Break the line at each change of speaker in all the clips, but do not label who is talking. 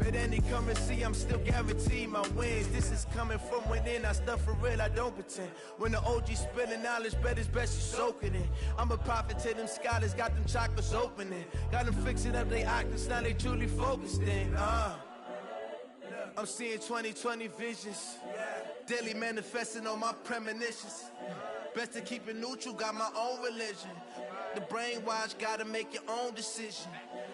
With any currency, I'm still guaranteed my wins. This is coming from within, I stuff for real, I don't pretend. When the OG spilling knowledge, bet it's best you soak it in. I'm a prophet to them scholars, got them chakras opening. Got them fixing up they octaves, now they truly focused in. I'm seeing 2020 visions. Daily manifesting on my premonitions. Best to keep it neutral, got my own religion. The brainwash, gotta make your own decision.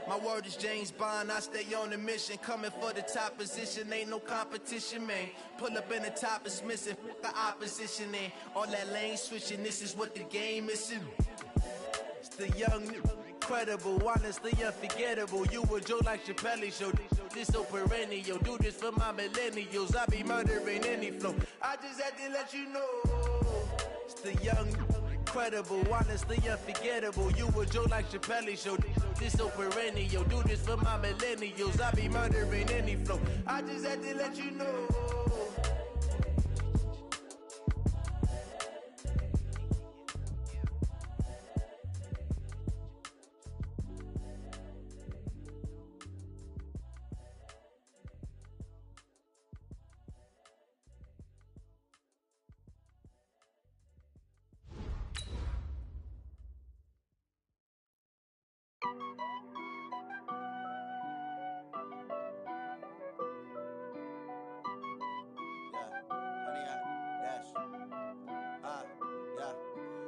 My word is James Bond, I stay on a mission. Coming for the top position, ain't no competition, man. Pull up in the top, it's missing, fuck the opposition, and all that lane switching, this is what the game missing. It's the young, incredible, honestly unforgettable. You a Joe like Chappelle show, this so perennial. Do this for my millennials, I be murdering any flow. I just had to let you know. It's the young, incredible, honestly unforgettable. You a Joe like Chappelle show, this so perennial. Do this for my millennials, I be murdering any flow. I just had to let you know.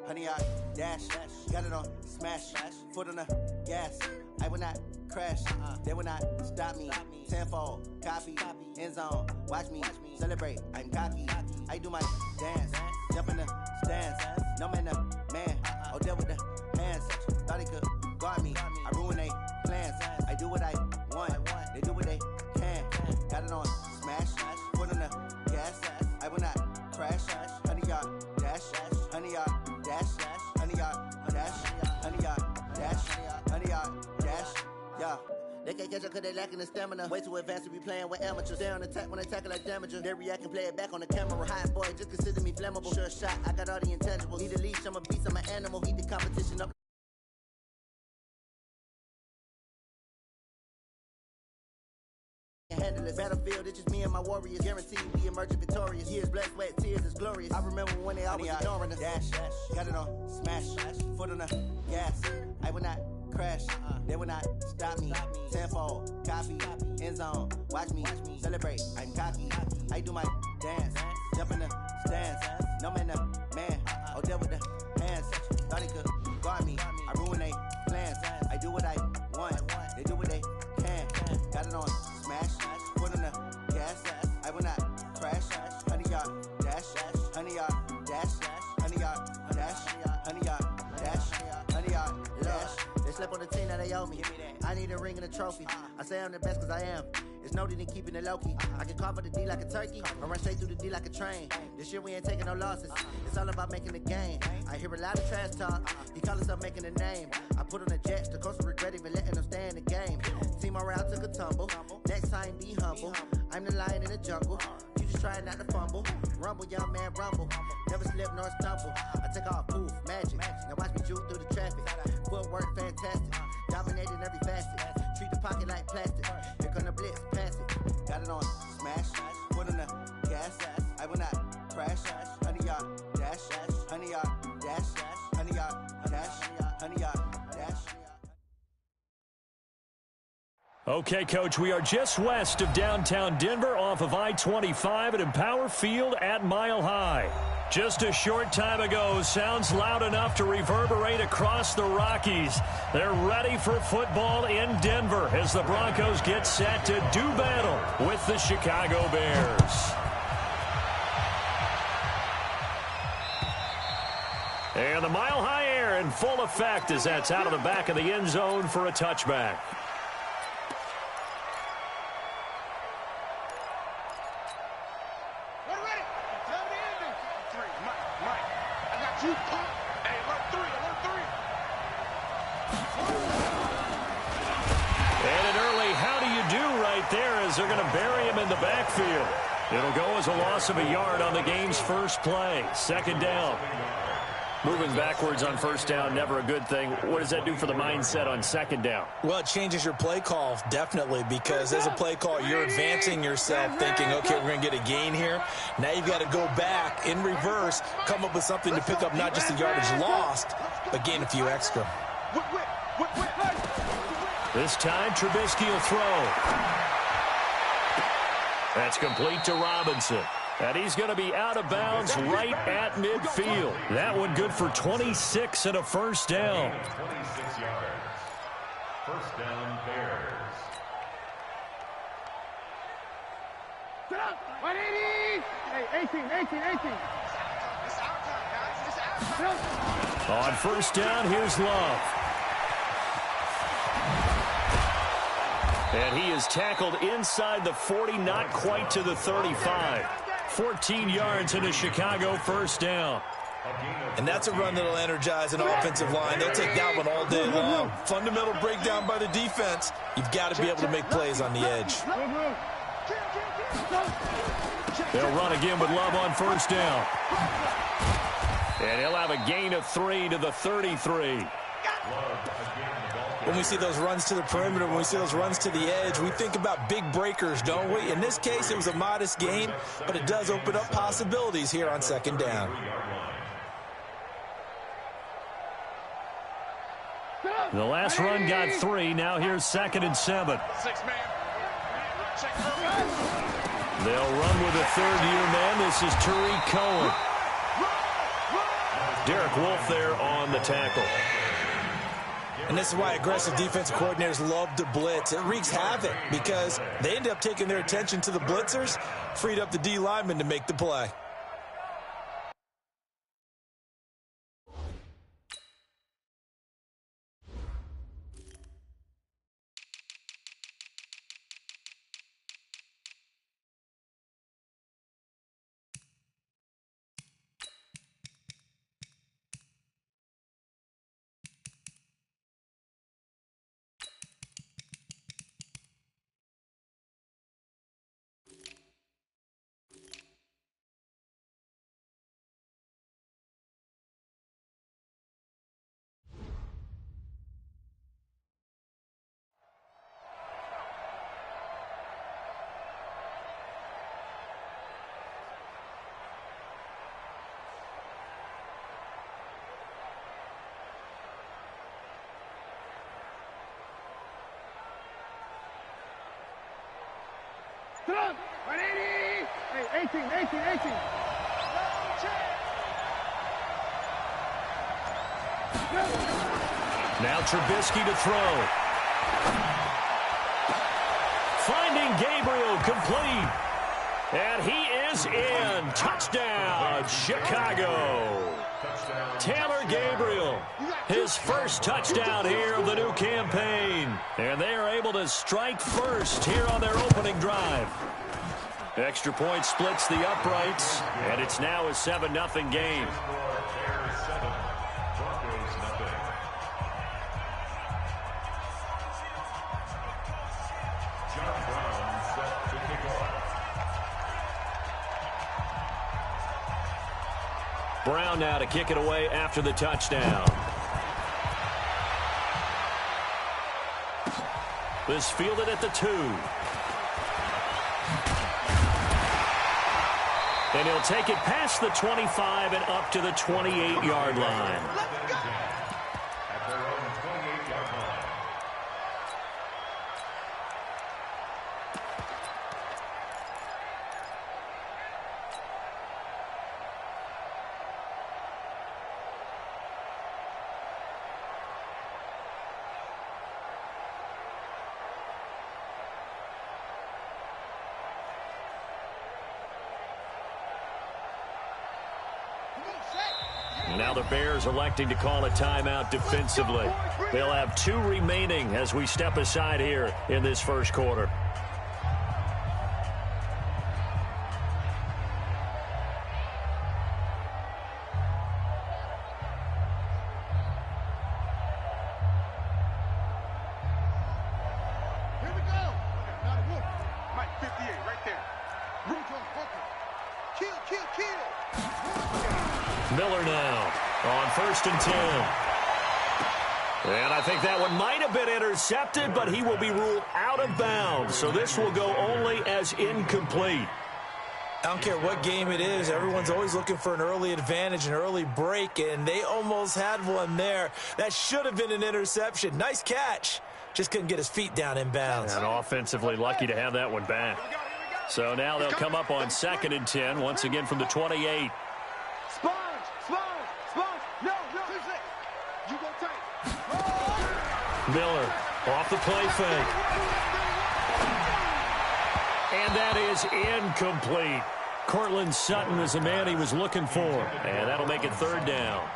Honey, I dash, got it on smash, foot on the gas. I will not crash, they will not stop me. Tenfold, copy, end zone, watch me celebrate. I'm cocky, I do my dance, jump in the stands. No man, the man, oh deal with the hands. Thought he could guard me, I ruin they plans. I do what I want, they do what they can. Got it on smash, foot on the gas. I will not crash, honey, y'all dash, honey, y'all dash, honey, y'all dash, honey, y'all dash, honey, y'all dash, yeah. They can't catch up cause they lacking the stamina. Way too advanced to be playing with amateurs. They on attack when they tackle like damager. They react and play it back on the camera. Hot boy, just consider me flammable. Sure shot, I got all the intangibles. Need a leash, I'm a beast, I'm an animal. Eat the competition up. Handle it. Battlefield, it's just me and my warriors. Guaranteed we emerging victorious. Years, blood, sweat, tears, it's glorious. I remember when they always ignoring us. Dash, got it on smash, foot on the gas. I will not crash, they will not stop me. Tenfold, copy, end zone, watch me celebrate. I'm cocky, I do my dance, jump in the stands. No man, the man, oh deal with the hands. Thought he could guard me, I ruin they plans. I do what I want, they do what they can. Got it on smash, foot on the gas. I will not crash, honey, y'all dash, honey, y'all dash, honey, y'all dash, honey, y'all dash, honey, y'all dash. They slept on the team that they owe me. I need a ring and a trophy. I say I'm the best cause I am. It's no need in keeping it low-key. I can call for the D like a turkey, or run straight through the D like a train. This year we ain't taking no losses. It's all about making the game. I hear a lot of trash talk. He call himself making a name. I put on the Jets, the coach will regret even letting them stay in the game. Team morale took a tumble. Next time be humble. I'm the lion in the jungle. You just try not to fumble. Rumble, young man, rumble. Never slip nor stumble. I take off, poof, magic. Now watch me juke through the traffic. Footwork fantastic. Dominating every facet. Treat the pocket like plastic. Here come the blitz, pass it. Got it on smash, foot on the gas. I will not crash, honey, y'all dash, honey, y'all dash, honey, y'all dash, honey, y'all dash.
Okay, Coach, we are just west of downtown Denver off of I-25 at Empower Field at Mile High. Just a short time ago, sounds loud enough to reverberate across the Rockies. They're ready for football in Denver as the Broncos get set to do battle with the Chicago Bears. And the Mile High air in full effect as that's out of the back of the end zone for a touchback. They're going to bury him in the backfield. It'll go as a loss of a yard on the game's first play. Second down. Moving backwards on first down, never a good thing. What does that do for the mindset on second down?
Well, it changes your play call, definitely, because as a play call, you're advancing yourself thinking, okay, we're going to get a gain here. Now you've got to go back in reverse, come up with something to pick up not just the yardage lost, but gain a few extra.
This time, Trubisky will throw. That's complete to Robinson. And he's going to be out of bounds right at midfield. That one good for 26 and a first down.
26 yards. First down, Bears.
180! Hey, 18.
On first down, here's Love. And he is tackled inside the 40, not quite to the 35. 14 yards in a Chicago first down.
And that's a run that'll energize an offensive line. They'll take that one all day long. Fundamental breakdown by the defense. You've got to be able to make plays on the edge.
They'll run again with Love on first down. And he'll have a gain of 3 to the 33.
When we see those runs to the perimeter, when we see those runs to the edge, we think about big breakers, don't we? In this case, it was a modest gain, but it does open up possibilities here on second down.
The last run got 3. Now here's 2nd and 7. They'll run with a third-year man. This is Tariq Cohen. Derek Wolfe there on the tackle.
And this is why aggressive defensive coordinators love to blitz. It wreaks havoc because they end up taking their attention to the blitzers, freed up the D lineman to make the play.
Hey, 18.
Now Trubisky to throw. Finding Gabriel complete. And he is in. Touchdown, Chicago. Taylor Gabriel, his first touchdown here of the new campaign. And they are able to strike first here on their opening drive. Extra point splits the uprights, and it's now a 7-0 game. Brown now to kick it away after the touchdown. This fielded at the 2. And he'll take it past the 25 and up to the 28-yard line.
At their own 28-yard line.
Now the Bears electing to call a timeout defensively. They'll have 2 remaining as we step aside here in this first quarter.
Here we go. Mike 58 right there. Room to focus.
Miller now on 1st and 10. And I think that one might have been intercepted, but he will be ruled out of bounds. So this will go only as incomplete.
I don't care what game it is. Everyone's always looking for an early advantage, an early break, and they almost had one there. That should have been an interception. Nice catch. Just couldn't get his feet down in bounds.
And offensively lucky to have that one back. So now they'll come up on 2nd and 10, once again from the 28. Miller off the play fake. And that is incomplete. Cortland Sutton was the man he was looking for. And that'll make it 3rd down.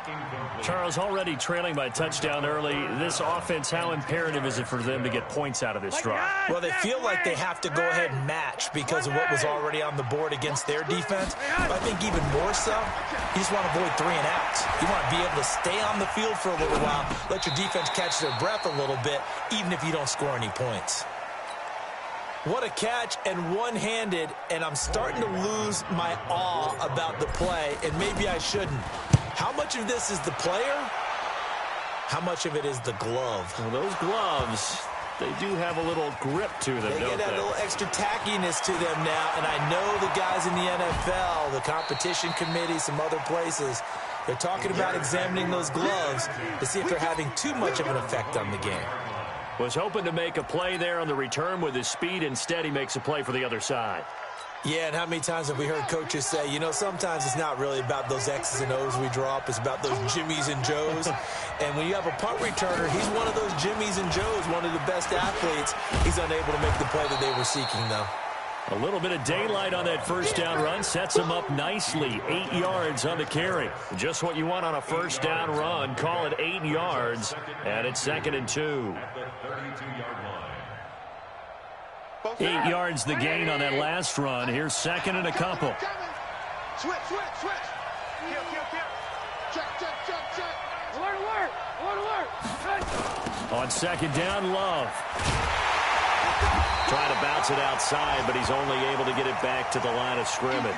Charles, already trailing by a touchdown early. This offense, how imperative is it for them to get points out of this drive?
Well, they feel like they have to go ahead and match because of what was already on the board against their defense. But I think even more so, you just want to avoid 3 and outs. You want to be able to stay on the field for a little while, let your defense catch their breath a little bit, even if you don't score any points. What a catch, and one-handed, and I'm starting to lose my awe about the play, and maybe I shouldn't. How much of this is the player? How much of it is the glove?
Well, those gloves, they do have a little grip to them,
They
don't
get that
they?
little extra tackiness to them now, and I know the guys in the NFL, the competition committee, some other places, they're talking about examining those gloves to see if they're having too much of an effect on the game.
Was hoping to make a play there on the return with his speed. Instead, he makes a play for the other side.
Yeah, and how many times have we heard coaches say, you know, sometimes it's not really about those X's and O's we draw up. It's about those Jimmies and Joes. And when you have a punt returner, he's one of those Jimmies and Joes, one of the best athletes. He's unable to make the play that they were seeking, though.
A little bit of daylight on that 1st down run sets him up nicely. 8 yards on the carry. Just what you want on a 1st down run. Call it 8 yards, and it's 2nd and 2. 8 yards the gain on that last run. Here's 2nd and a couple.
Switch. Check. Alert.
On 2nd down, Love. Trying to bounce it outside, but he's only able to get it back to the line of scrimmage.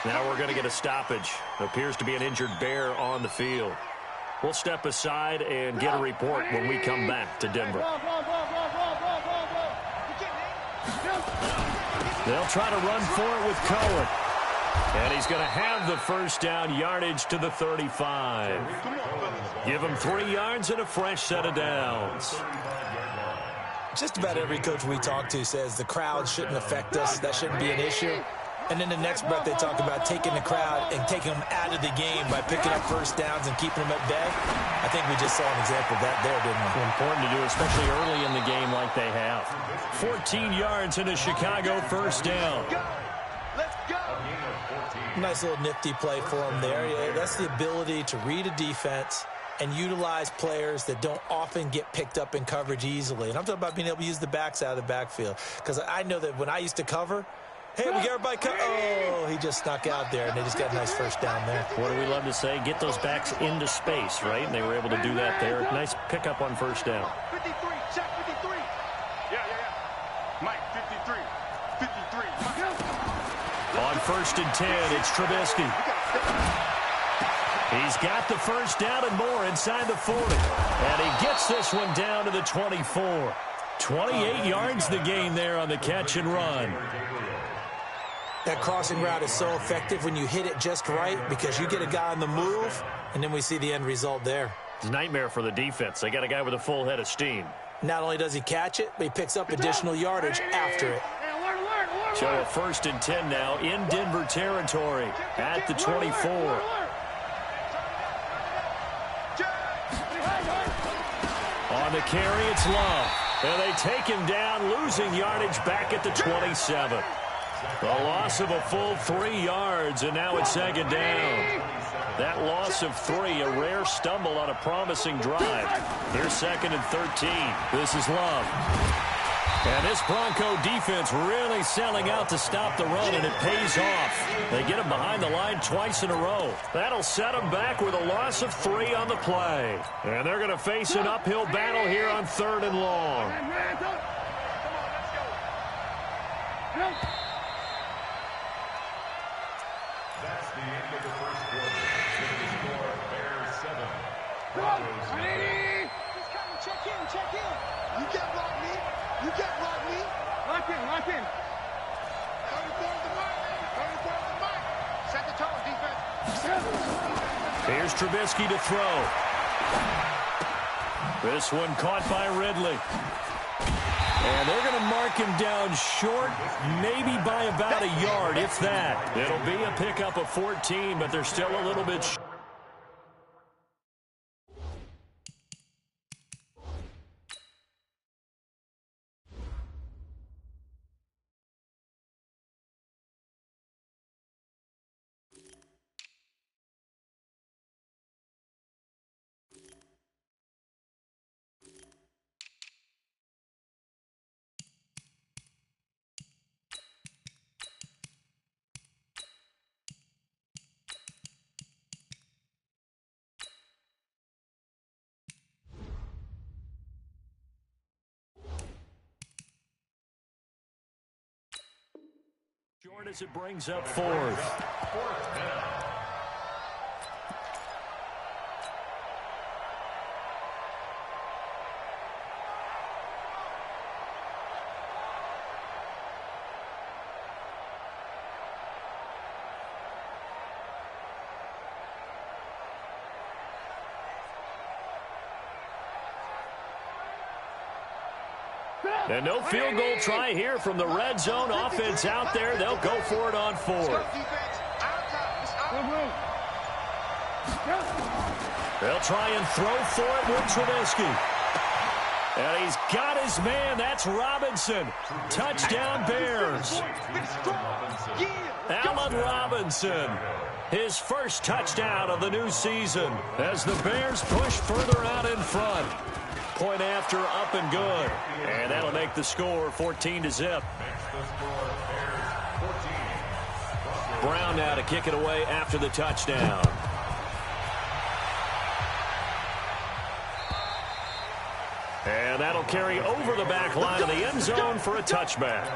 Now we're going to get a stoppage. Appears to be an injured Bear on the field. We'll step aside and get a report when we come back to Denver. They'll try to run for it with Cohen. And he's going to have the 1st down yardage to the 35. Give him 3 yards and a fresh set of downs.
Just about every coach we talk to says the crowd shouldn't affect us. That shouldn't be an issue. And in the next breath, they talk about taking the crowd and taking them out of the game by picking up 1st downs and keeping them at bay. I think we just saw an example of that there, didn't we?
Important to do, especially early in the game like they have. 14 yards into Chicago 1st down.
Nice little nifty play for him there. Yeah, that's the ability to read a defense and utilize players that don't often get picked up in coverage easily. And I'm talking about being able to use the backs out of the backfield. Because I know that when I used to cover, hey, we got everybody oh, he just snuck out there, and they just got a nice 1st down there.
What do we love to say? Get those backs into space, right? And they were able to do that there. Nice pickup on 1st down.
53, check 53. Yeah. Mike, 53.
On 1st and 10, it's Trubisky. He's got the 1st down and more inside the 40. And he gets this one down to the 24. 28 yards the gain there on the catch and run.
That crossing route is so effective when you hit it just right because you get a guy on the move, and then we see the end result there.
It's a nightmare for the defense. They got a guy with a full head of steam.
Not only does he catch it, but he picks up additional yardage after it.
So a 1st and 10 now in Denver territory at the 24. On the carry, it's Love. And they take him down, losing yardage back at the 27. A loss of a full 3 yards, and now it's 2nd down. That loss of 3, a rare stumble on a promising drive. Here's 2nd and 13. This is Love. And this Bronco defense really selling out to stop the run, and it pays off. They get him behind the line twice in a row. That'll set them back with a loss of 3 on the play. And they're going to face an uphill battle here on 3rd and long.
end of the first quarter. The score, Bears 7. Broncos 0.
Check in, check in. You can't block me. You can't block me. Lock in, lock in. 34 the mic. 34 the mic. Set the tone, defense.
Here's Trubisky to throw. This one caught by Ridley. And they're going to mark him down short, maybe by about a yard, if that. It'll be a pickup of 14, but they're still a little bit short. Short as it brings up fourth. And no field goal try here from the red zone. Offense out there. They'll go for it on fourth. They'll try and throw for it with Trubisky. And he's got his man. That's Robinson. Touchdown Bears. Allen Robinson. His first touchdown of the new season as the Bears push further out in front. Point after, up and good. And that'll make the score 14-0. Brown now to kick it away after the touchdown. And that'll carry over the back line of the end zone for a touchback.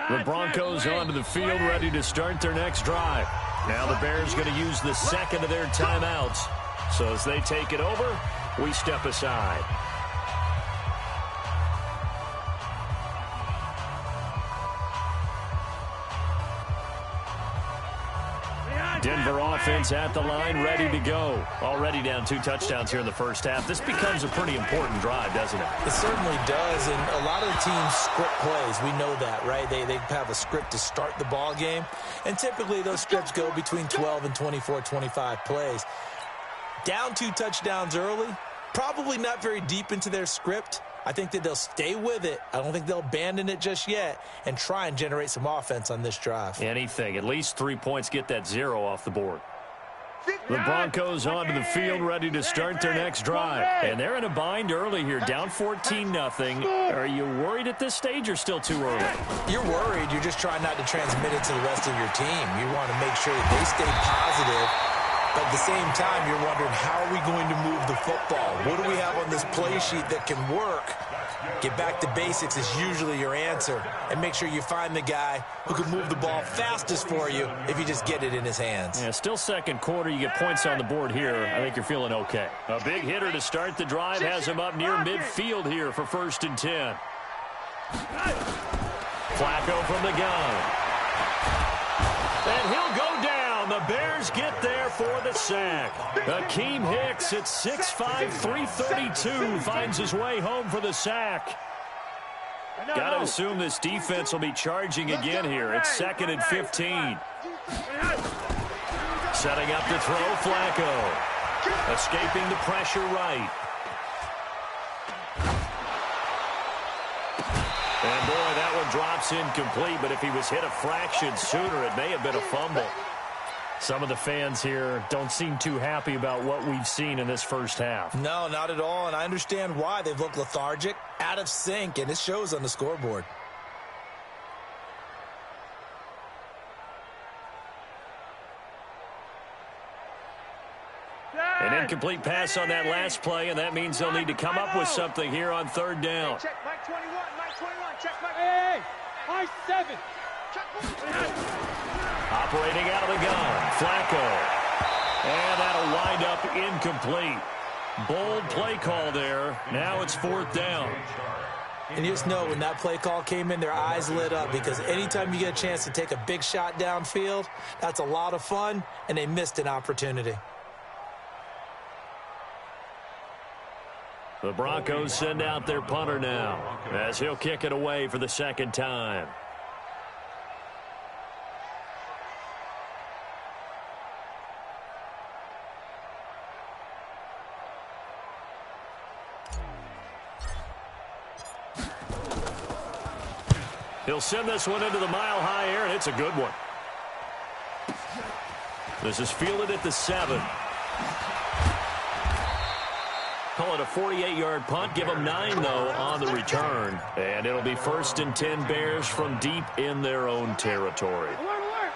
The Broncos onto the field, ready to start their next drive. Now the Bears going to use the second of their timeouts. So as they take it over, we step aside. Denver offense at the line, ready to go. Already down 2 touchdowns here in the first half. This becomes a pretty important drive, doesn't it?
It certainly does, and a lot of the teams script plays. We know that, right? They have a script to start the ball game, and typically those scripts go between 12 and 24, 25 plays. Down 2 touchdowns early, probably not very deep into their script. I think that they'll stay with it. I don't think they'll abandon it just yet and try and generate some offense on this drive.
Anything. At least 3 points, get that 0 off the board. The Broncos onto the field, ready to start their next drive. And they're in a bind early here, down 14-0. Are you worried at this stage or still too early?
You're worried. You're just trying not to transmit it to the rest of your team. You want to make sure that they stay positive. But at the same time, you're wondering, how are we going to move the football? What do we have on this play sheet that can work? Get back to basics is usually your answer. And make sure you find the guy who can move the ball fastest for you if you just get it in his hands.
Yeah, still second quarter. You get points on the board here. I think you're feeling okay. A big hitter to start the drive has him up near midfield here for 1st and 10. Flacco from the gun. And he'll go down. The Bears get there for the sack. Akeem Hicks at 6'5", 332 finds his way home for the sack. Got to assume this defense will be charging again here. It's 2nd and 15. Setting up to throw, Flacco. Escaping the pressure right. And boy, that one drops incomplete, but if he was hit a fraction sooner, it may have been a fumble. Some of the fans here don't seem too happy about what we've seen in this first half.
No, not at all, and I understand why. They've looked lethargic, out of sync, and it shows on the scoreboard.
An incomplete pass on that last play, and that means they'll need to come up with something here on third down.
Check Mike 21, Mike 21, check Mike. Hey, Mike 7.
Operating out of the gun, Flacco. And that'll wind up incomplete. Bold play call there. Now it's fourth down.
And you just know when that play call came in, their eyes lit up, because anytime you get a chance to take a big shot downfield, that's a lot of fun, and they missed an opportunity.
The Broncos send out their punter now, as he'll kick it away for the second time. He'll send this one into the mile-high air, and it's a good one. This is fielded at the 7. Call it a 48-yard punt. Give them 9, though, on the return. And it'll be 1st and 10 Bears from deep in their own territory.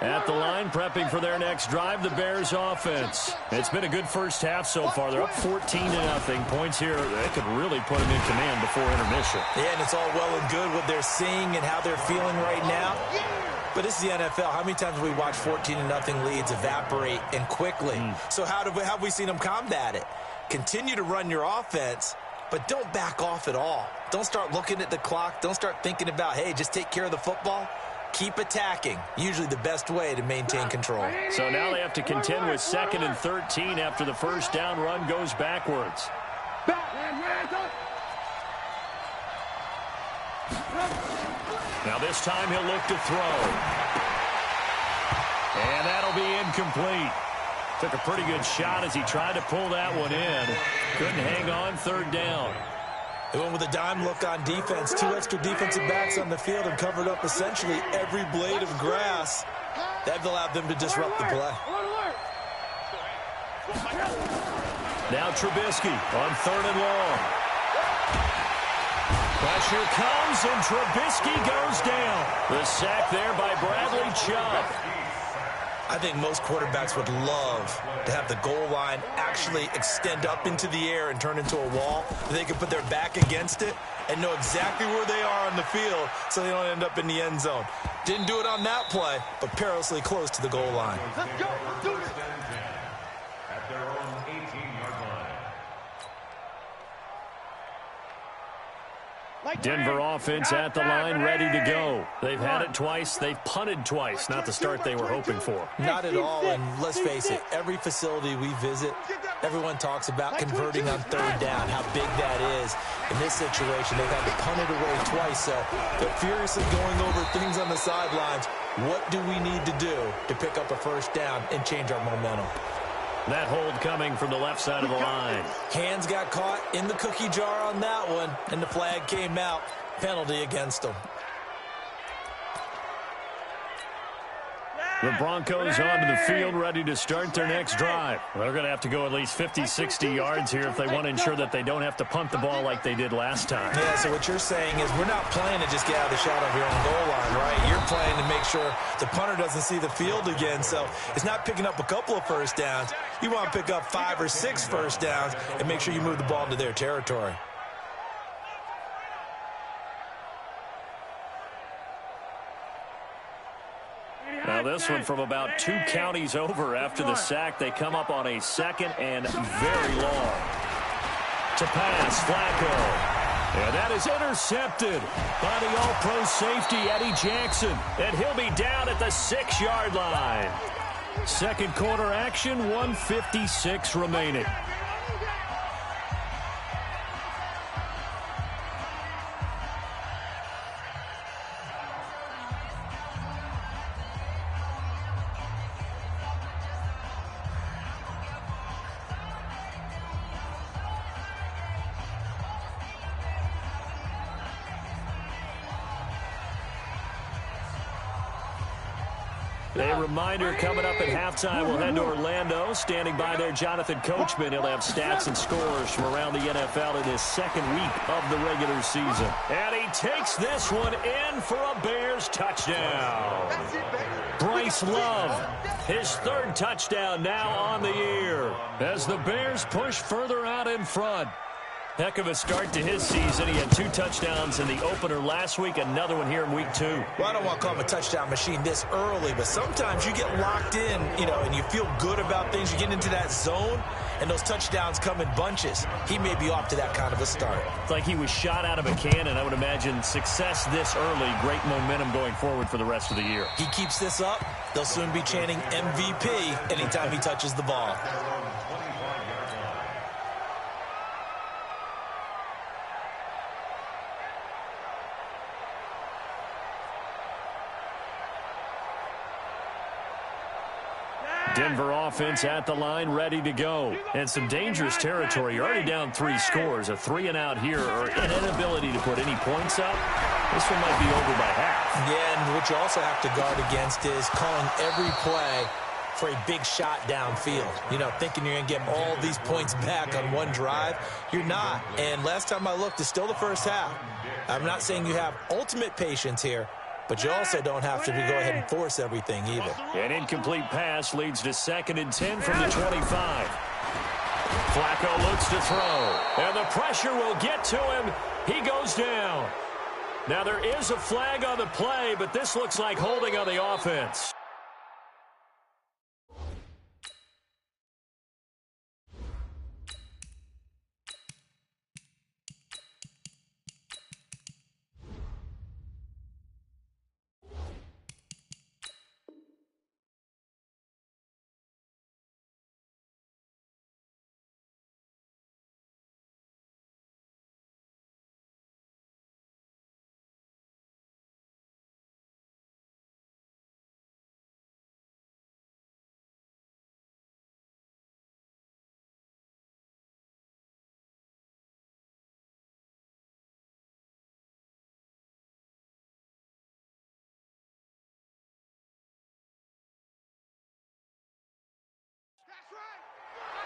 At the line, prepping for their next drive, the Bears offense. It's been a good first half so far. They're up 14-0. Points here, they could really put them in command before intermission.
Yeah, and it's all well and good what they're seeing and how they're feeling right now. But this is the NFL. How many times have we watched 14-0 leads evaporate and quickly? So how have we seen them combat it? Continue to run your offense, but don't back off at all. Don't start looking at the clock. Don't start thinking about, hey, just take care of the football. Keep attacking. Usually the best way to maintain control.
So now they have to contend with 2nd and 13 after the first down run goes backwards. Now this time he'll look to throw. And that'll be incomplete. Took a pretty good shot as he tried to pull that one in. Couldn't hang on, third down.
They went with a dime look on defense. 2 extra defensive backs on the field and covered up essentially every blade of grass. That allowed them to disrupt the play.
Now Trubisky on 3rd and long. Pressure comes, and Trubisky goes down. The sack there by Bradley Chubb.
I think most quarterbacks would love to have the goal line actually extend up into the air and turn into a wall. They can put their back against it and know exactly where they are on the field so they don't end up in the end zone. Didn't do it on that play, but perilously close to the goal line.
Let's go. Let's do this.
At their own 18-yard line.
Denver offense at the line, ready to go. They've had it twice. They've punted twice. Not the start they were hoping for.
Not at all, and let's face it, every facility we visit, everyone talks about converting on 3rd down, how big that is. In this situation, they've had to punt it away twice, so they're furiously going over things on the sidelines. What do we need to do to pick up a 1st down and change our momentum?
That hold coming from the left side of the line.
Hands got caught in the cookie jar on that one, and the flag came out. Penalty against them.
The Broncos onto the field, ready to start their next drive. They're going to have to go at least 50, 60 yards here if they want to ensure that they don't have to punt the ball like they did last time.
Yeah, so what you're saying is we're not playing to just get out of the shot of your own goal line, right? You're playing to make sure the punter doesn't see the field again. So it's not picking up a couple of 1st downs. You want to pick up 5 or 6 1st downs and make sure you move the ball into their territory.
Now this one from about 2 counties over after the sack. They come up on a 2nd and very long. To pass, Flacco. And that is intercepted by the all-pro safety, Eddie Jackson. And he'll be down at the 6-yard line. Second quarter action, 1:56 remaining. A reminder coming up at halftime, we'll head to Orlando. Standing by there, Jonathan Coachman. He'll have stats and scores from around the NFL in his second week of the regular season. And he takes this one in for a Bears touchdown. Bryce Love, his third touchdown now on the year, as the Bears push further out in front. Heck of a start to his season. He had 2 touchdowns in the opener last week, another one here in week 2.
Well, I don't want to call him a touchdown machine this early, but sometimes you get locked in, and you feel good about things. You get into that zone, and those touchdowns come in bunches. He may be off to that kind of a start.
It's like he was shot out of a cannon. I would imagine success this early, great momentum going forward for the rest of the year.
He keeps this up, they'll soon be chanting MVP anytime he touches the ball.
Denver offense at the line, ready to go. And some dangerous territory. You're already down 3 scores. A 3-and-out here, or an inability to put any points up. This one might be over by half.
Yeah, and what you also have to guard against is calling every play for a big shot downfield. Thinking you're going to get all these points back on one drive. You're not. And last time I looked, it's still the first half. I'm not saying you have ultimate patience here, but you also don't have to go ahead and force everything either.
An incomplete pass leads to 2nd and 10 from the 25. Flacco looks to throw, and the pressure will get to him. He goes down. Now there is a flag on the play, but this looks like holding on the offense.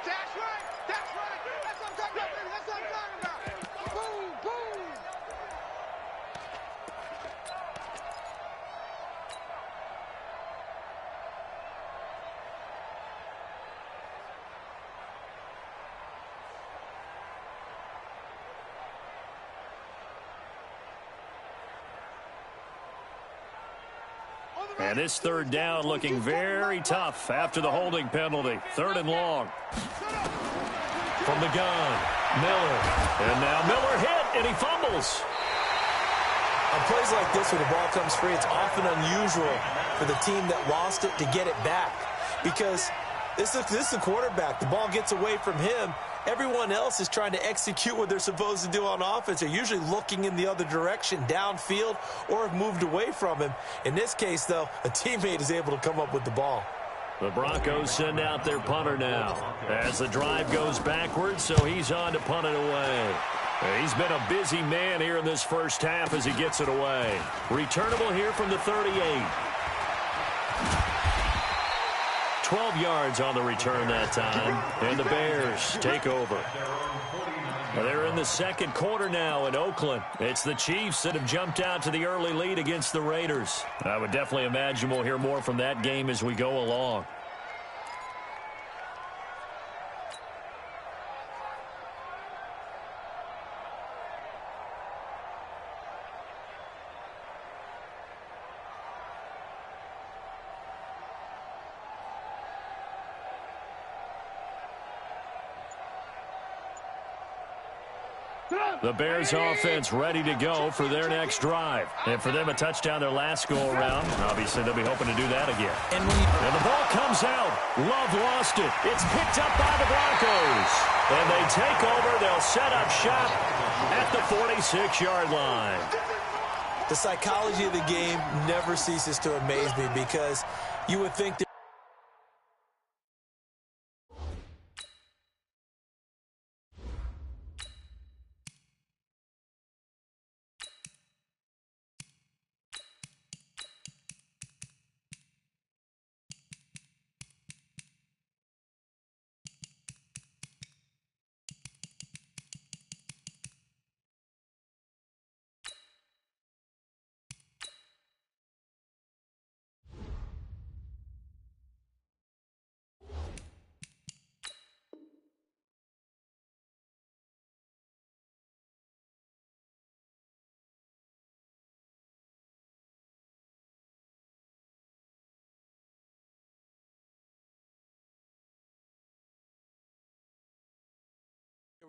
That's right. That's right. That's what I'm talking about, baby. That's what I'm talking about. Boom, boom.
And this 3rd down looking very tough after the holding penalty. 3rd and long. From the gun, Miller. And now Miller hit, and he fumbles.
On plays like this where the ball comes free, it's often unusual for the team that lost it to get it back. Because this is the quarterback. The ball gets away from him. Everyone else is trying to execute what they're supposed to do on offense. They're usually looking in the other direction, downfield, or have moved away from him. In this case, though, a teammate is able to come up with the ball.
The Broncos send out their punter now as the drive goes backwards, so he's on to punt it away. He's been a busy man here in this first half as he gets it away. Returnable here from the 38. 12 yards on the return that time, and the Bears take over. They're in the second quarter now in Oakland. It's the Chiefs that have jumped out to the early lead against the Raiders. I would definitely imagine we'll hear more from that game as we go along. The Bears offense ready to go for their next drive. And for them, a touchdown their last go-around. Obviously, they'll be hoping to do that again. And the ball comes out. Love lost it. It's picked up by the Broncos. And they take over. They'll set up shop at the 46-yard line.
The psychology of the game never ceases to amaze me because you would think that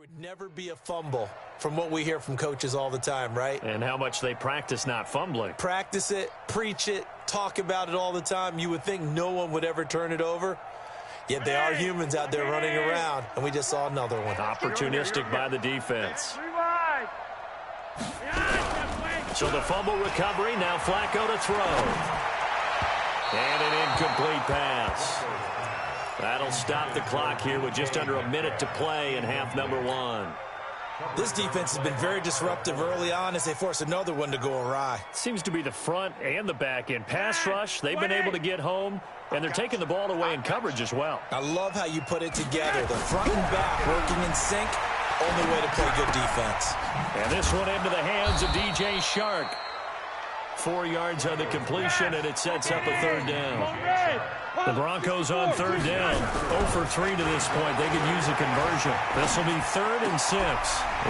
would never be a fumble from what we hear from coaches all the time, right?
And how much they practice not fumbling.
Practice it, preach it, talk about it all the time. You would think no one would ever turn it over. Yet they are humans out there running around, and we just saw another one.
Opportunistic by the defense. So the fumble recovery, now Flacco to throw. And an incomplete pass. That'll stop the clock here with just under a minute to play in half number one.
This defense has been very disruptive early on as they force another one to go awry.
Seems to be the front and the back end. Pass rush, they've been able to get home, and they're taking the ball away in coverage as well.
I love how you put it together. The front and back working in sync. Only way to play good defense.
And this one into the hands of DJ Shark. 4 yards on the completion, and it sets up a third down. The Broncos on third down. 0 for 3 to this point. They could use a conversion. This will be 3rd and 6.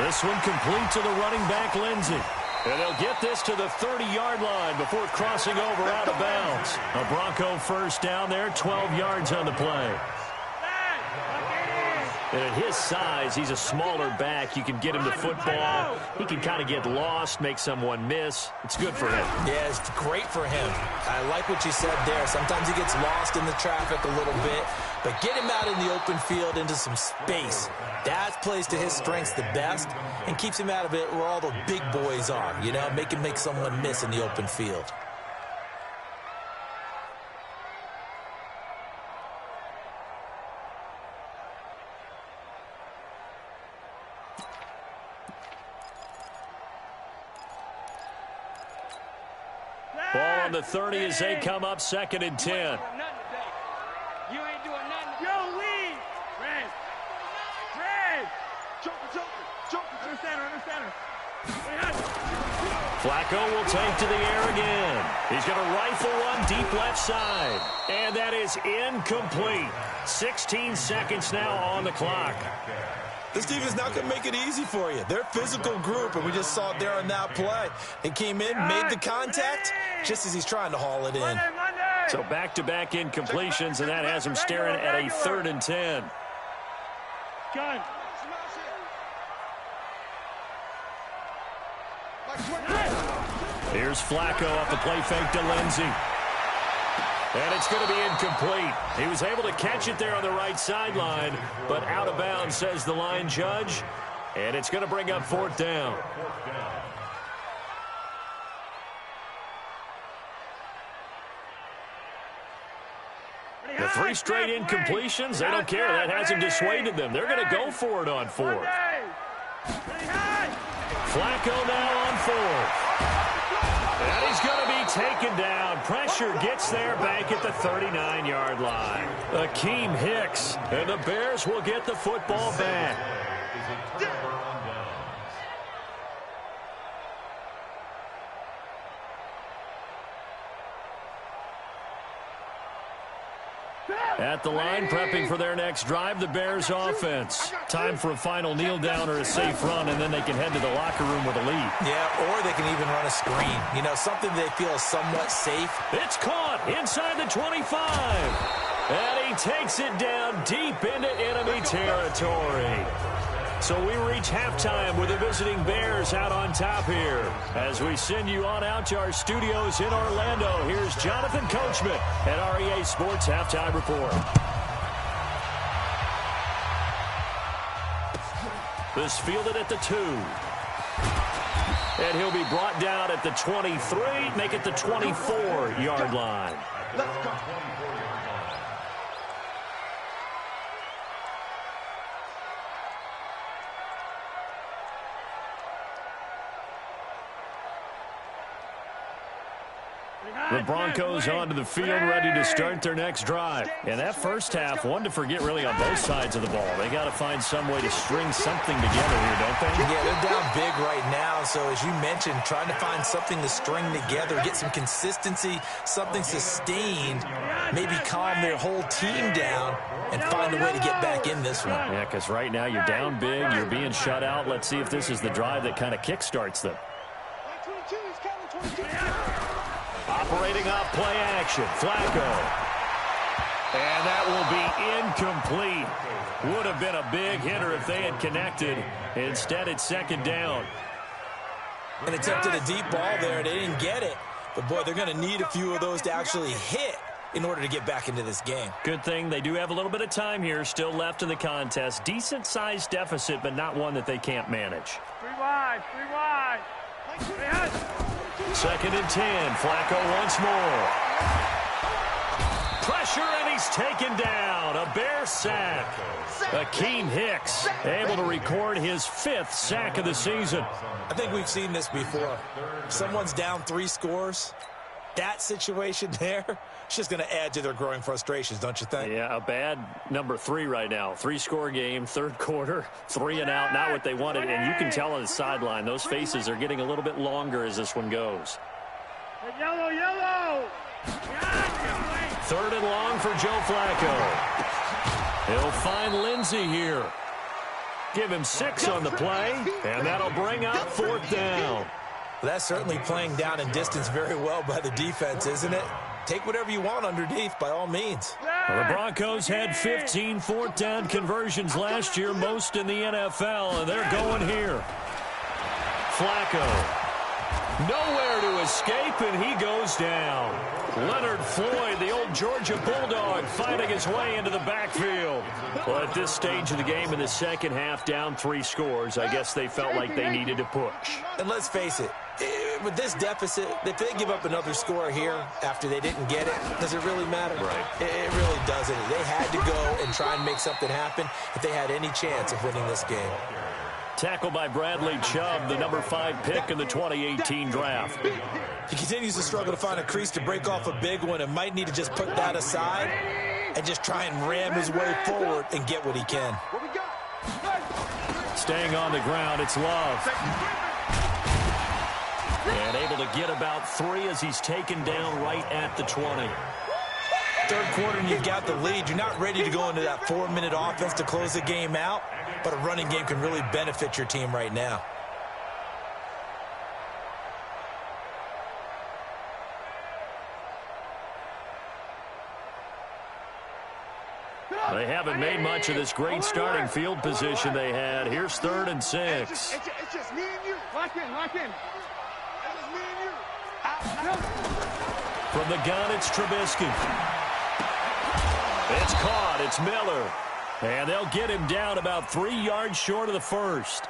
This one complete to the running back, Lindsey. And they'll get this to the 30-yard line before crossing over out of bounds. A Bronco first down there, 12 yards on the play. And at his size, he's a smaller back. You can get him the football. He can kind of get lost, make someone miss. It's good for him.
Yeah, it's great for him. I like what you said there. Sometimes he gets lost in the traffic a little bit, but get him out in the open field into some space. That plays to his strengths the best and keeps him out of it where all the big boys are, you know, make someone miss in the open field.
Ball on the 30 as they come up 2nd and 10.
You ain't doing nothing. Yo, lead. Red. Joker. Under center.
Flacco will take to the air again. He's going to rifle one deep left side. And that is incomplete. 16 seconds now on the clock.
This team is not going to make it easy for you. They're a physical group, and we just saw it there on that play. He came in, made the contact, just as he's trying to haul it in.
So back-to-back incompletions, and that has him staring at a 3rd and 10.
John.
Here's Flacco off the play fake to Lindsey. And it's going to be incomplete. He was able to catch it there on the right sideline, but out of bounds, says the line judge. And it's going to bring up 4th down. The 3 straight incompletions, they don't care. That hasn't dissuaded them. They're going to go for it on 4th. Flacco now on 4th. And he's going to be taken down. Pressure gets there back at the 39-yard line. Akeem Hicks, and the Bears will get the football back. At the line, prepping for their next drive, the Bears offense. Time for a final kneel down or a safe run, and then they can head to the locker room with a lead.
Yeah, or they can even run a screen. You know, something they feel is somewhat safe.
It's caught inside the 25. And he takes it down deep into enemy territory. So we reach halftime with the visiting Bears out on top here. As we send you on out to our studios in Orlando, here's Jonathan Coachman at REA Sports Halftime Report. This fielded at the 2. And he'll be brought down at the 23, make it the 24-yard line.
Let's go.
The Broncos onto the field, ready to start their next drive. And that first half, one to forget really on both sides of the ball. They got to find some way to string something together here, don't they?
Yeah, they're down big right now. So as you mentioned, trying to find something to string together, get some consistency, something sustained, maybe calm their whole team down and find a way to get back in this one.
Yeah, because right now you're down big, you're being shut out. Let's see if this is the drive that kind of kickstarts them. Operating off play action, Flacco. And that will be incomplete. Would have been a big hitter if they had connected. Instead, it's second down.
And attempted a deep ball there. They didn't get it. But, boy, they're going to need a few of those to actually hit in order to get back into this game.
Good thing they do have a little bit of time here still left in the contest. Decent-sized deficit, but not one that they can't manage.
3 wide.
Second and 10. Flacco once more. Pressure, and he's taken down. A Bear sack. Akeem Hicks able to record his 5th sack of the season.
I think we've seen this before. Someone's down 3 scores. That situation there, it's just going to add to their growing frustrations, don't you think?
Yeah, a bad number 3 right now. 3-score game, third quarter, 3 and out, not what they wanted. And you can tell on the sideline, those faces are getting a little bit longer as this one goes.
Yellow.
Third and long for Joe Flacco. He'll find Lindsey here. Give him 6 on the play, and that'll bring up 4th down.
That's certainly playing down in distance very well by the defense, isn't it? Take whatever you want underneath, by all means.
Well, the Broncos had 15 4th down conversions last year, most in the NFL, and they're going here. Flacco. Nowhere to escape, and he goes down. Leonard Floyd, the old Georgia Bulldog, fighting his way into the backfield. Well, at this stage of the game in the second half, down 3 scores, I guess they felt like they needed to push.
And let's face it, with this deficit, if they give up another score here after they didn't get it, does it really matter?
Right.
It really doesn't. They had to go and try and make something happen if they had any chance of winning this game.
Tackled by Bradley Chubb, the number 5 pick in the 2018 draft.
He continues to struggle to find a crease to break off a big one and might need to just put that aside and just try and ram his way forward and get what he can.
Staying on the ground, it's Love. And able to get about 3 as he's taken down right at the 20.
Third quarter and you've got the lead. You're not ready to go into that 4-minute offense to close the game out, but a running game can really benefit your team right now.
They haven't made much of this great starting field position they had. Here's 3rd and 6.
It's just me and you. Lock in. It's just me and you.
From the gun, it's Trubisky. It's caught. It's Miller. And they'll get him down about 3 yards short of the first.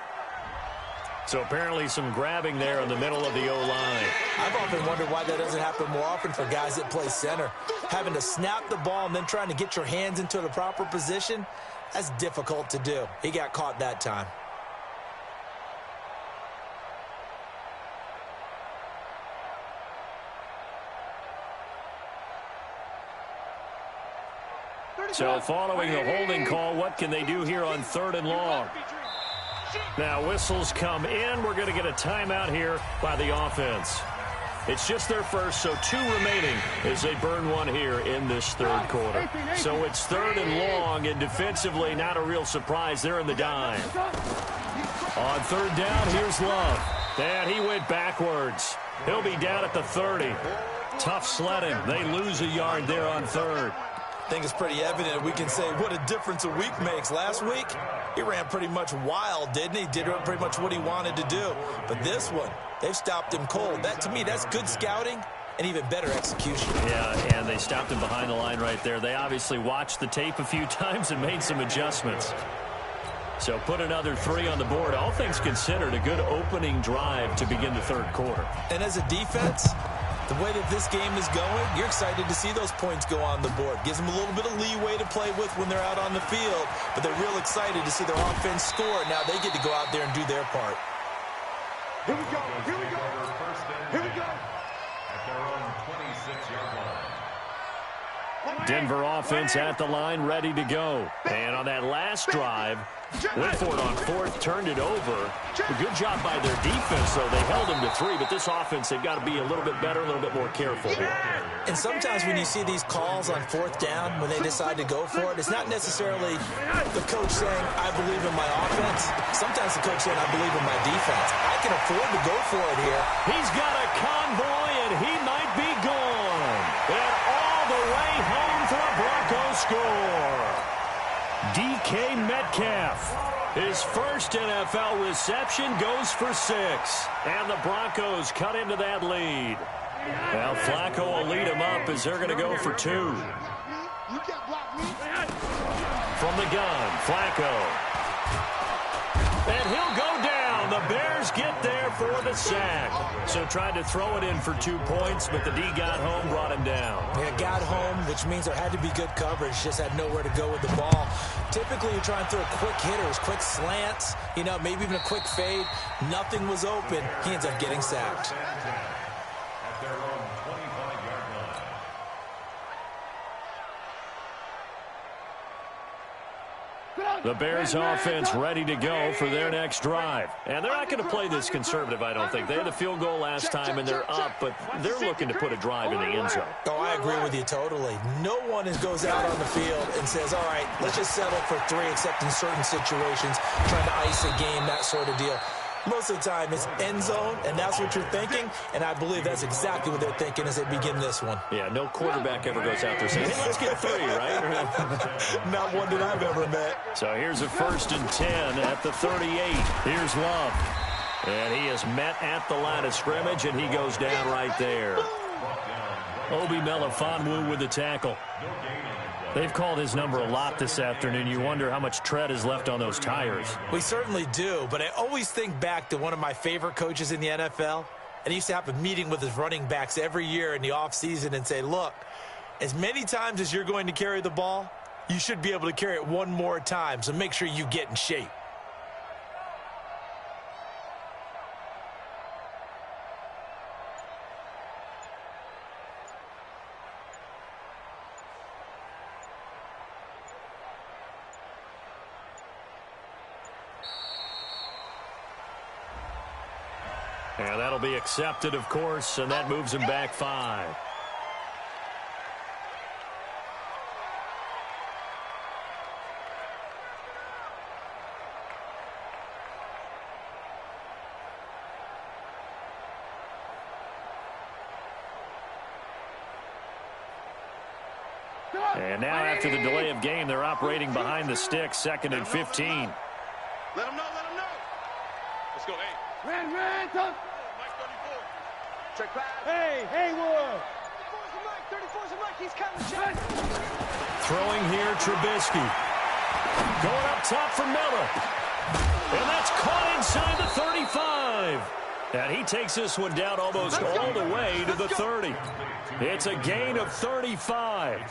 So apparently some grabbing there in the middle of the O-line.
I've often wondered why that doesn't happen more often for guys that play center. Having to snap the ball and then trying to get your hands into the proper position, that's difficult to do. He got caught that time.
So following the holding call, what can they do here on 3rd and long? Now whistles come in. We're going to get a timeout here by the offense. It's just their first, so 2 remaining as they burn 1 here in this 3rd quarter. So it's 3rd and long, and defensively not a real surprise. They're in the dime. On 3rd down, here's Love. And he went backwards. He'll be down at the 30. Tough sledding. They lose a yard there on 3rd.
I think it's pretty evident we can say what a difference a week makes. Last week, he ran pretty much wild, didn't he? Did pretty much what he wanted to do. But this one, they've stopped him cold. That, to me, that's good scouting and even better execution.
Yeah, and they stopped him behind the line right there. They obviously watched the tape a few times and made some adjustments. So put another 3 on the board. All things considered, a good opening drive to begin the 3rd quarter.
And as a defense, the way that this game is going, you're excited to see those points go on the board. Gives them a little bit of leeway to play with when they're out on the field, but they're real excited to see their offense score. Now they get to go out there and do their part.
Here we go.
At their own 26-yard line.
Denver offense at the line, ready to go. And on that last drive, Whitford on 4th turned it over. A good job by their defense, though. They held them to 3, but this offense, they've got to be a little bit better, a little bit more careful here.
And sometimes when you see these calls on 4th down, when they decide to go for it, it's not necessarily the coach saying, I believe in my offense. Sometimes the coach saying, I believe in my defense. I can afford to go for it here.
He's got a convoy, and he might be gone. And all the way home for a Broncos score. DK Metcalf. His first NFL reception goes for 6. And the Broncos cut into that lead. Now Flacco will lead him up as they're going to go for 2. From the gun, Flacco. And he'll go down. The Bears get there for the sack. So tried to throw it in for 2 points, but the D got home, brought him down.
Yeah, got home, which means there had to be good coverage. Just had nowhere to go with the ball. Typically, you try and throw quick hitters, quick slants, maybe even a quick fade. Nothing was open. He ends up getting sacked.
At their own 25-yard line.
The Bears offense ready to go for their next drive. And they're not going to play this conservative, I don't think. They had a field goal last time, and they're up, but they're looking to put a drive in the end zone.
Oh, I agree with you totally. No one goes out on the field and says, all right, let's just settle for 3, except in certain situations, trying to ice a game, that sort of deal. Most of the time, it's end zone, and that's what you're thinking, and I believe that's exactly what they're thinking as they begin this one.
Yeah, no quarterback ever goes out there saying, hey, let's get 3, right?
Not one that I've ever met.
So here's a 1st and 10 at the 38. Here's Love. And he is met at the line of scrimmage, and he goes down right there. Obi Melifonwu with the tackle. They've called his number a lot this afternoon. You wonder how much tread is left on those tires.
We certainly do, but I always think back to one of my favorite coaches in the NFL, and he used to have a meeting with his running backs every year in the offseason and say, look, as many times as you're going to carry the ball, you should be able to carry it one more time, so make sure you get in shape.
And that'll be accepted, of course, and that moves him back 5. And now after the delay of game, they're operating behind the sticks, 2nd and 15.
Let him know, let him know. Let's go, hey. Ran, tough. Mike 34. Check pass. Hey, Haywood. 34's a Mike, he's coming, check.
Throwing here, Trubisky. Going up top for Miller. And that's caught inside the 35. And he takes this one down almost all the way to the 30. It's a gain of 35.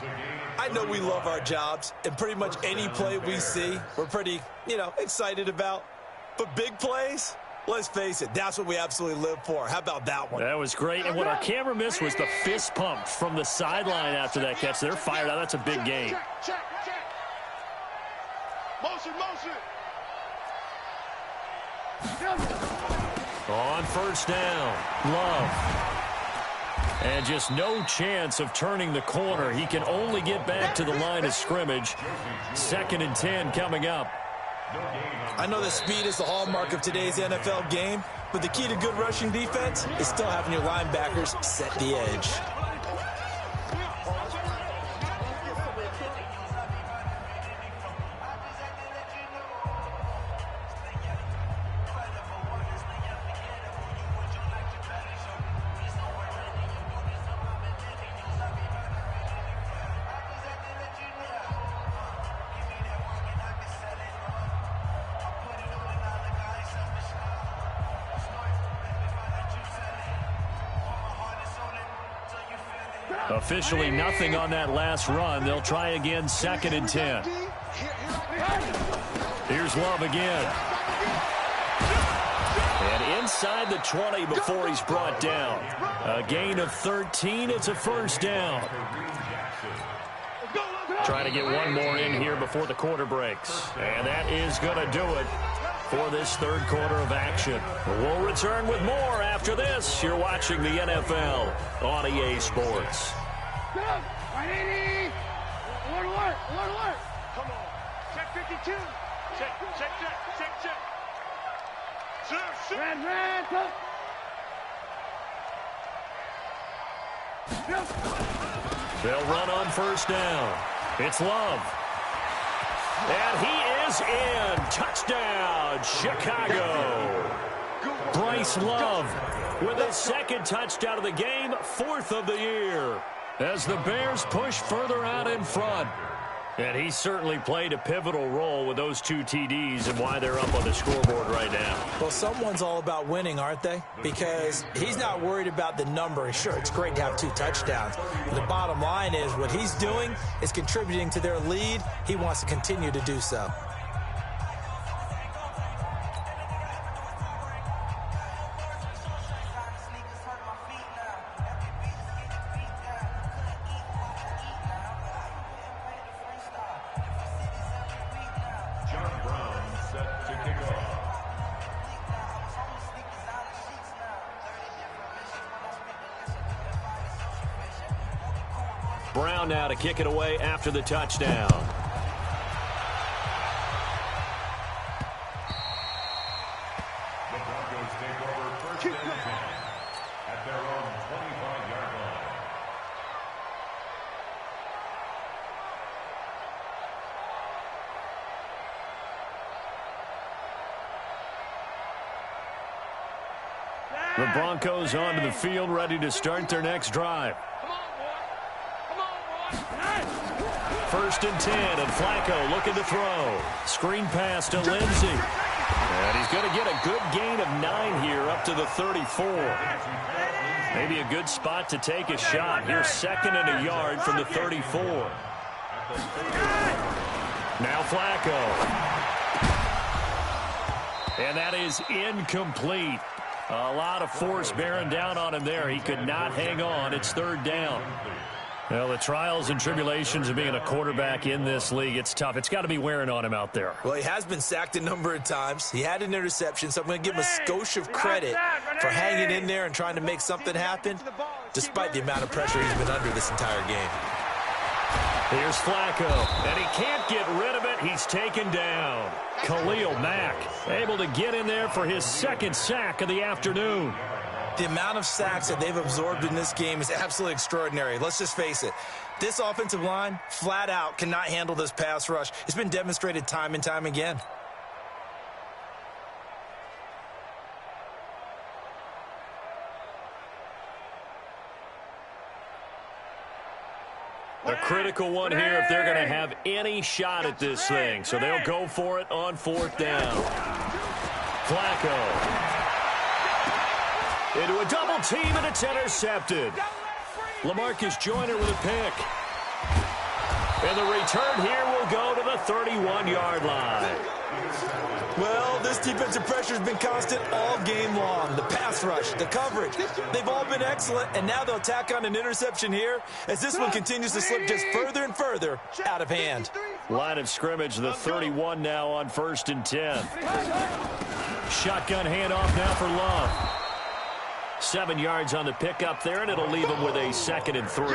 I know we love our jobs, and pretty much any play we see, we're pretty, excited about. But big plays, let's face it, that's what we absolutely live for. How about that one?
That was great. And what our camera missed was the fist pump from the sideline after that catch. They're fired out. That's a big gain.
Check. Motion.
On 1st down, Love. And just no chance of turning the corner. He can only get back to the line of scrimmage. 2nd and 10 coming up.
I know that speed is the hallmark of today's NFL game, but the key to good rushing defense is still having your linebackers set the edge.
Officially nothing on that last run. They'll try again, 2nd and 10. Here's Love again. And inside the 20 before he's brought down. A gain of 13. It's a 1st down. Trying to get one more in here before the quarter breaks. And that is going to do it for this 3rd quarter of action. We'll return with more after this. You're watching the NFL on EA Sports.
Alert. Come on. Check 52. Check. Ran, tough.
They'll run on 1st down. It's Love. And he is in. Touchdown, Chicago. Bryce Love with his second touchdown of the game, 4th of the year, as the Bears push further out in front. And he certainly played a pivotal role with those 2 TDs and why they're up on the scoreboard right now.
Well, someone's all about winning, aren't they? Because he's not worried about the number. Sure, it's great to have 2 touchdowns. But the bottom line is what he's doing is contributing to their lead. He wants to continue to do so.
Brown now to kick it away after the touchdown.
The Broncos take over 1st and 10 at their own 25-yard line.
The Broncos onto the field, ready to start their next drive. 1st and 10, and Flacco looking to throw. Screen pass to Lindsey. And he's going to get a good gain of 9 here up to the 34. Maybe a good spot to take a shot. Here's 2nd and a yard from the 34. Now Flacco. And that is incomplete. A lot of force bearing down on him there. He could not hang on. It's 3rd down. Well, the trials and tribulations of being a quarterback in this league, it's tough. It's got to be wearing on him out there.
Well, he has been sacked a number of times. He had an interception, so I'm going to give him a skosh of credit for hanging in there and trying to make something happen, despite the amount of pressure he's been under this entire game.
Here's Flacco, and he can't get rid of it. He's taken down. Khalil Mack able to get in there for his 2nd sack of the afternoon.
The amount of sacks that they've absorbed in this game is absolutely extraordinary. Let's just face it. This offensive line, flat out, cannot handle this pass rush. It's been demonstrated time and time again.
A critical one here if they're going to have any shot at this thing. So they'll go for it on 4th down. Flacco. Into a double team, and it's intercepted. LaMarcus Joyner with a pick. And the return here will go to the 31-yard line.
Well, this defensive pressure has been constant all game long. The pass rush, the coverage, they've all been excellent, and now they'll tack on an interception here as this one continues to slip just further and further out of hand.
Line of scrimmage, the 31 now on 1st and 10. Shotgun handoff now for Love. 7 yards on the pickup there, and it'll leave him with a 2nd and 3.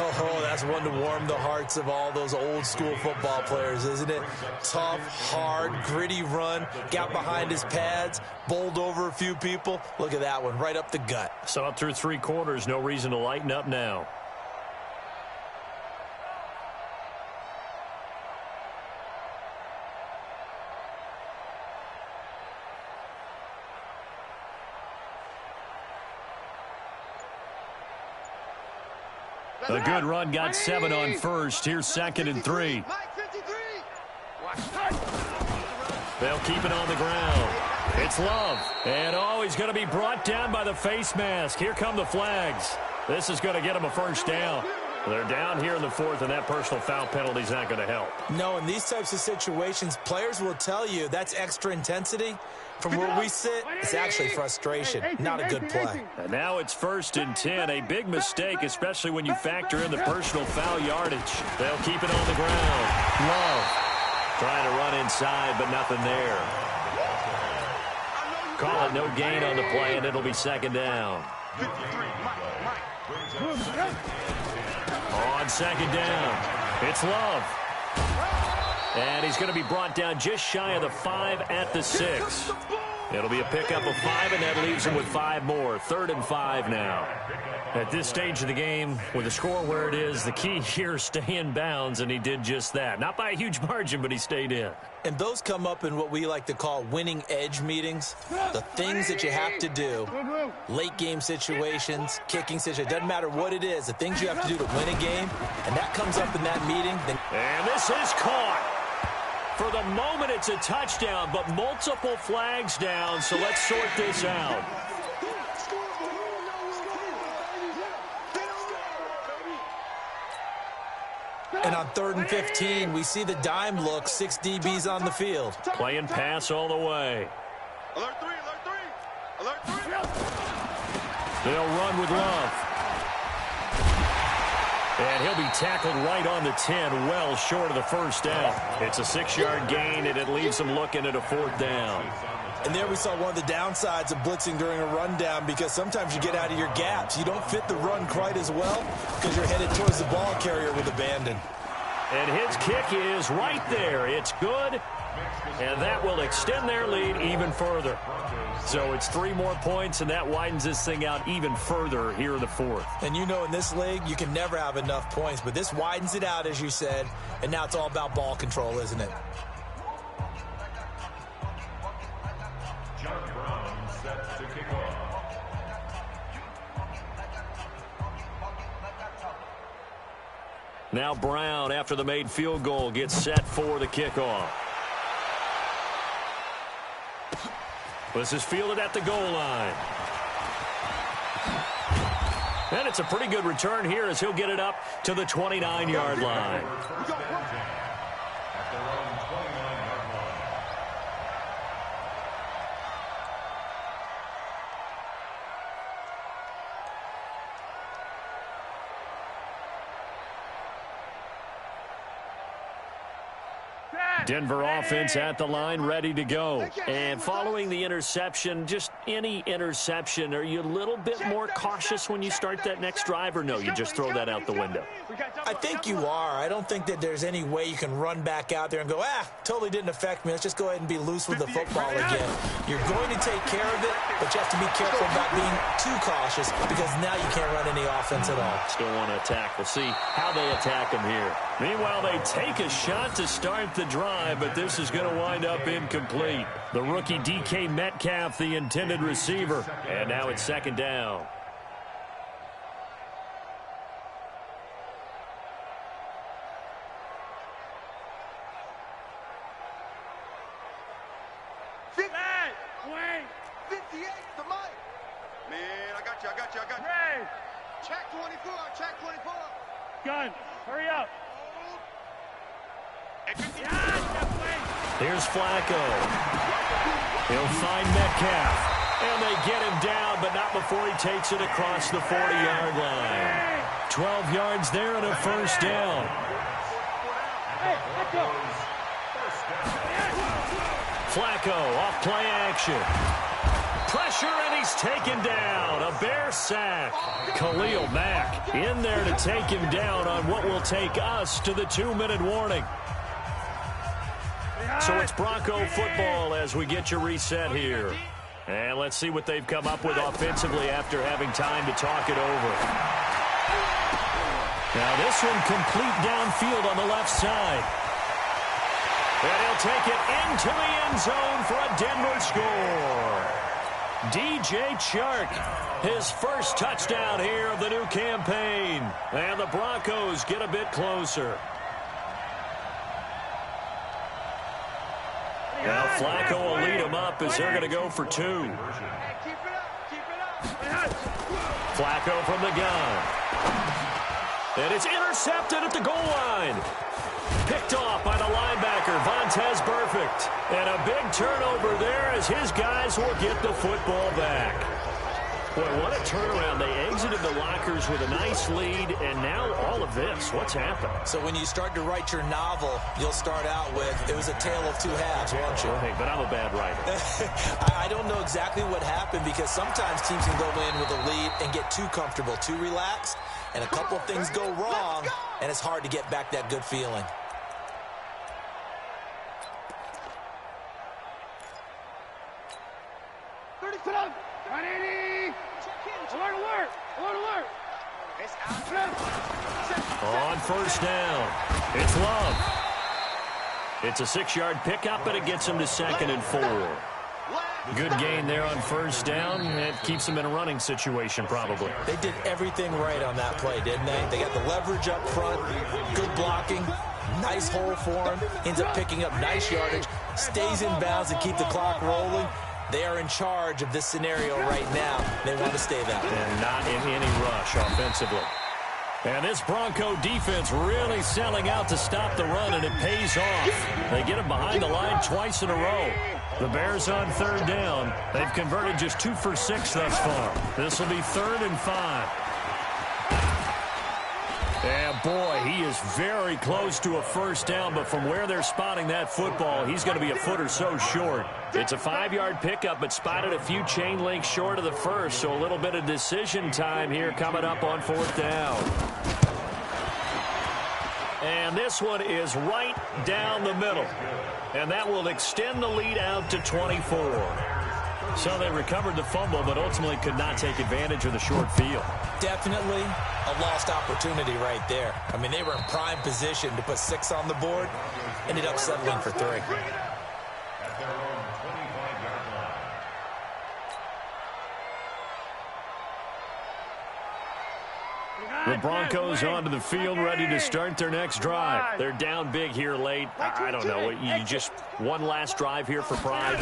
Oh, that's one to warm the hearts of all those old-school football players, isn't it? Tough, hard, gritty run, got behind his pads, bowled over a few people. Look at that one, right up the gut.
So up through 3 quarters, no reason to lighten up now. A good run, got 7 on 1st. Here's 2nd and 3. They'll keep it on the ground. It's Love. And he's going to be brought down by the face mask. Here come the flags. This is going to get him a 1st down. They're down here in the 4th, and that personal foul penalty is not going to help.
No, in these types of situations, players will tell you that's extra intensity. From where we sit, it's actually frustration, not a good play.
And now it's 1st and 10. A big mistake, especially when you factor in the personal foul yardage. They'll keep it on the ground. Love trying to run inside, but nothing there. Call it no gain on the play, and it'll be 2nd down. On 2nd down, it's Love. And he's going to be brought down just shy of the 5 at the 6. It'll be a pickup of 5, and that leaves him with 5 more. 3rd and 5 now. At this stage of the game, with the score where it is, the key here is stay in bounds, and he did just that. Not by a huge margin, but he stayed in.
And those come up in what we like to call winning edge meetings. The things that you have to do, late game situations, kicking situations, doesn't matter what it is, the things you have to do to win a game, and that comes up in that meeting.
And this is caught. For the moment, it's a touchdown, but multiple flags down, so let's sort this out.
And on 3rd and 15, we see the dime look, 6 DBs on the field.
Playing pass all the way.
Alert 3, alert 3, alert 3.
They'll run with Love. And he'll be tackled right on the 10, well short of the first down. It's a 6-yard gain, and it leaves them looking at a 4th down.
And there we saw one of the downsides of blitzing during a rundown, because sometimes you get out of your gaps. You don't fit the run quite as well because you're headed towards the ball carrier with abandon.
And his kick is right there. It's good, and that will extend their lead even further. So it's 3 more points, and that widens this thing out even further here in the 4th.
And you know in this league, you can never have enough points, but this widens it out, as you said, and now it's all about ball control, isn't it?
Now Brown, after the made field goal, gets set for the kickoff. This is fielded at the goal line. And it's a pretty good return here as he'll get it up to the 29-yard line. Denver offense at the line, ready to go. And following the interception, just any interception, are you a little bit more cautious when you start that next drive, or no, you just throw that out the window?
I think you are. I don't think that there's any way you can run back out there and go, totally didn't affect me. Let's just go ahead and be loose with the football again. You're going to take care of it, but you have to be careful about being too cautious, because now you can't run any offense at all.
Still want to attack. We'll see how they attack him here. Meanwhile, they take a shot to start the drive, but this is going to wind up incomplete. The rookie DK Metcalf, the intended receiver. And now it's 2nd down.
Wait! 58 to Mike! Man, I got you. Ray! Check 24, check 24.
Gun, hurry up.
Here's Flacco. He'll find Metcalf. And they get him down, but not before he takes it across the 40-yard line. 12 yards there and a 1st down. Flacco off play action. Pressure, and he's taken down. A Bear sack. Khalil Mack in there to take him down on what will take us to the 2-minute warning. So it's Bronco football as we get you reset here. And let's see what they've come up with offensively after having time to talk it over. Now this one complete downfield on the left side. And he'll take it into the end zone for a Denver score. DJ Chark, his first touchdown here of the new campaign. And the Broncos get a bit closer. Now Flacco will lead him up as they're going to go for 2. Flacco from the gun. And it's intercepted at the goal line. Picked off by the linebacker, Vontaze Burfict. And a big turnover there as his guys will get the football back. Boy, what a turnaround. They exited the lockers with a nice lead, and now all of this. What's happened?
So when you start to write your novel, you'll start out with, it was a tale of 2 halves, won't you?
Hey, but I'm a bad writer.
I don't know exactly what happened, because sometimes teams can go in with a lead and get too comfortable, too relaxed, and a couple of things go wrong, and it's hard to get back that good feeling.
37. 180. Alert, alert. Alert, alert. It's out.
On first down, it's Love. It's a 6-yard pickup, but it gets him to 2nd and 4. Good gain there on first down. It keeps them in a running situation, probably.
They did everything right on that play, didn't they? They got the leverage up front, good blocking, nice hole for him, ends up picking up nice yardage, stays in bounds and keep the clock rolling. They are in charge of this scenario right now. They want to stay that way.
And not in any rush offensively. And this Bronco defense really selling out to stop the run, and it pays off. They get him behind the line twice in a row. The Bears on 3rd down. They've converted just 2 for 6 thus far. This will be 3rd and 5. And boy, he is very close to a first down, but from where they're spotting that football, he's going to be a foot or so short. It's a 5-yard pickup, but spotted a few chain links short of the first, so a little bit of decision time here coming up on 4th down. And this one is right down the middle, and that will extend the lead out to 24. So they recovered the fumble, but ultimately could not take advantage of the short field.
Definitely a lost opportunity right there. I mean, they were in prime position to put 6 on the board, ended up settling for 3.
At their own 25-yard line.
The Broncos onto the field, ready to start their next drive. They're down big here late. I don't know. You just one last drive here for pride.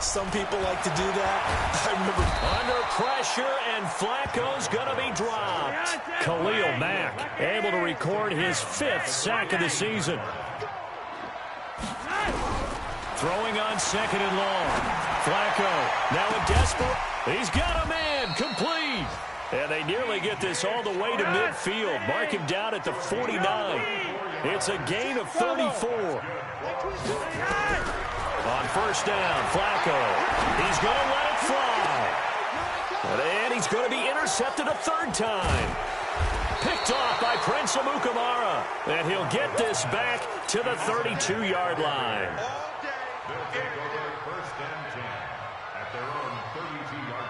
Some people like to do that. I remember
under pressure, and Flacco's going to be dropped. Khalil Mack able to record his 5th sack of the season. Throwing on 2nd and long. Flacco now a desperate. He's got a man complete. And they nearly get this all the way to midfield. Mark him down at the 49. It's a gain of 34. On first down, Flacco. He's going to let it fly. And he's going to be intercepted a 3rd time. Picked off by Prince Amukamara. And he'll get this back to the 32-yard line.
They'll take over 1st and 10 at their own 32-yard line.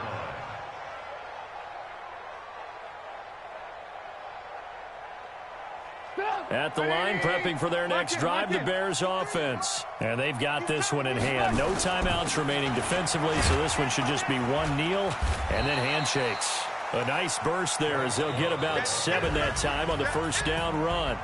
At the line, prepping for their next drive, the Bears offense. And they've got this one in hand. No timeouts remaining defensively, so this one should just be one kneel and then handshakes. A nice burst there as they'll get about 7 that time on the first down run.